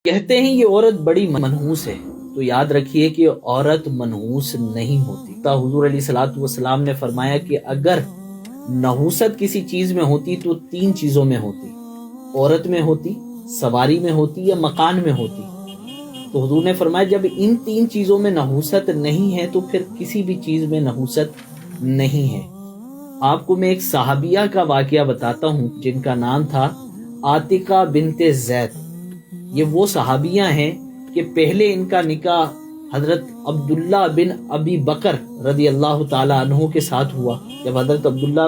کہتے ہیں یہ عورت بڑی منحوس ہے، تو یاد رکھیے کہ عورت منحوس نہیں ہوتی۔ حضور علیہ الصلوۃ والسلام نے فرمایا کہ اگر نحوست کسی چیز میں ہوتی تو 3 چیزوں میں ہوتی، عورت میں ہوتی، سواری میں ہوتی یا مکان میں ہوتی۔ تو حضور نے فرمایا جب ان 3 چیزوں میں نحوست نہیں ہے تو پھر کسی بھی چیز میں نحوست نہیں ہے۔ آپ کو میں ایک صحابیہ کا واقعہ بتاتا ہوں جن کا نام تھا عاتقہ بنت زید۔ یہ وہ صحابیہ ہیں کہ پہلے ان کا نکاح حضرت عبداللہ بن ابی بکر رضی اللہ تعالی عنہ کے ساتھ ہوا۔ جب حضرت عبداللہ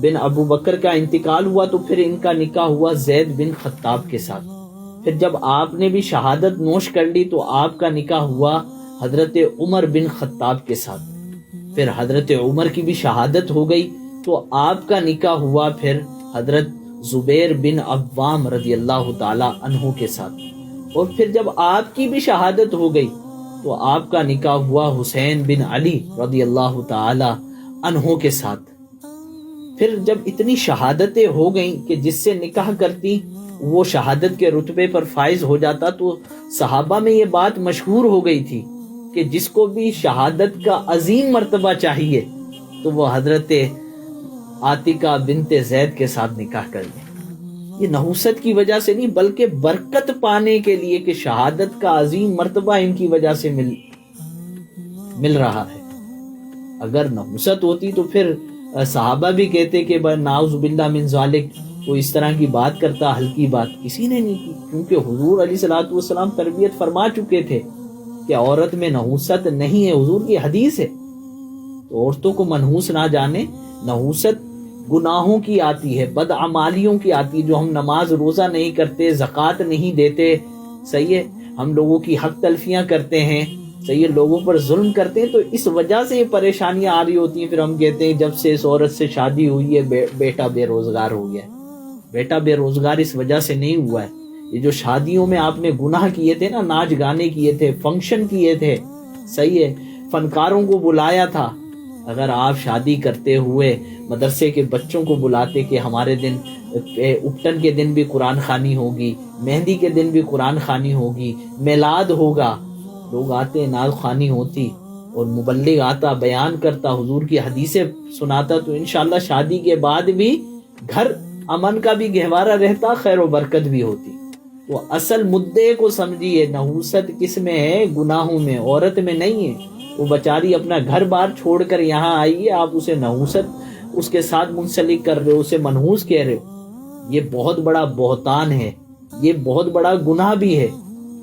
بن ابو بکر کا انتقال ہوا تو پھر ان کا نکاح ہوا زید بن خطاب کے ساتھ۔ پھر جب آپ نے بھی شہادت نوش کر لی تو آپ کا نکاح ہوا حضرت عمر بن خطاب کے ساتھ۔ پھر حضرت عمر کی بھی شہادت ہو گئی تو آپ کا نکاح ہوا پھر حضرت زبیر بن عوام رضی اللہ تعالی عنہ کے ساتھ۔ اور پھر جب آپ کی بھی شہادت ہو گئی تو آپ کا نکاح ہوا حسین بن علی رضی اللہ تعالی عنہ کے ساتھ۔ پھر جب اتنی شہادتیں ہو گئیں کہ جس سے نکاح کرتی وہ شہادت کے رتبے پر فائز ہو جاتا، تو صحابہ میں یہ بات مشہور ہو گئی تھی کہ جس کو بھی شہادت کا عظیم مرتبہ چاہیے تو وہ حضرت عاتقہ بنت زید کے ساتھ نکاح کر لیں۔ یہ نحوست کی وجہ سے نہیں بلکہ برکت پانے کے لیے کہ شہادت کا عظیم مرتبہ ان کی وجہ سے مل رہا ہے۔ اگر نحوست ہوتی تو پھر صحابہ بھی کہتے کہ نعوذ باللہ من ذالک، وہ اس طرح کی بات کرتا، ہلکی بات کسی نے نہیں کی، کیونکہ حضور علیہ الصلوۃ والسلام تربیت فرما چکے تھے کہ عورت میں نحوست نہیں ہے، حضور کی حدیث ہے۔ تو عورتوں کو منحوس نہ جانے۔ نحوست گناہوں کی آتی ہے، بدعمالیوں کی آتی ہے، جو ہم نماز روزہ نہیں کرتے، زکوٰۃ نہیں دیتے، صحیح ہے، ہم لوگوں کی حق تلفیاں کرتے ہیں، صحیح ہے، لوگوں پر ظلم کرتے ہیں، تو اس وجہ سے یہ پریشانیاں آ رہی ہوتی ہیں۔ پھر ہم کہتے ہیں جب سے اس عورت سے شادی ہوئی ہے بیٹا بے روزگار ہو گیا ہے۔ بیٹا بے روزگار اس وجہ سے نہیں ہوا ہے، یہ جو شادیوں میں آپ نے گناہ کیے تھے نا، ناچ گانے کیے تھے، فنکشن کیے تھے، صحیح ہے، فنکاروں کو بلایا تھا۔ اگر آپ شادی کرتے ہوئے مدرسے کے بچوں کو بلاتے کہ ہمارے دن اپٹن کے دن بھی قرآن خوانی ہوگی، مہندی کے دن بھی قرآن خوانی ہوگی، میلاد ہوگا، لوگ آتے نعت خوانی ہوتی اور مبلغ آتا بیان کرتا، حضور کی حدیثیں سناتا، تو انشاءاللہ شادی کے بعد بھی گھر امن کا بھی گہوارہ رہتا، خیر و برکت بھی ہوتی۔ تو اصل مدعے کو سمجھیے، نحوست کس میں ہے؟ گناہوں میں، عورت میں نہیں ہے۔ وہ بیچاری اپنا گھر بار چھوڑ کر یہاں آئی ہے، آپ اسے نحوست اس کے ساتھ منسلک کر رہے ہو، اسے منحوس کہہ رہے ہو۔ یہ بہت بڑا بہتان ہے، یہ بہت بڑا گناہ بھی ہے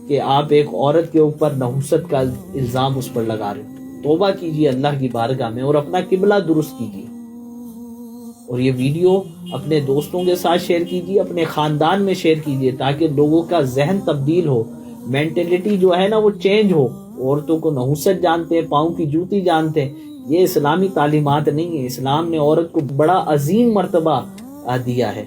کہ آپ ایک عورت کے اوپر نحوست کا الزام اس پر لگا رہے ہو۔ توبہ کیجیے اللہ کی بارگاہ میں اور اپنا قبلہ درست کیجیے۔ اور یہ ویڈیو اپنے دوستوں کے ساتھ شیئر کیجیے، اپنے خاندان میں شیئر کیجیے، تاکہ لوگوں کا ذہن تبدیل ہو، مینٹلٹی جو ہے نا وہ چینج ہو۔ عورتوں کو نحوست جانتے ہیں، پاؤں کی جوتی جانتے ہیں، یہ اسلامی تعلیمات نہیں ہے۔ اسلام نے عورت کو بڑا عظیم مرتبہ دیا ہے۔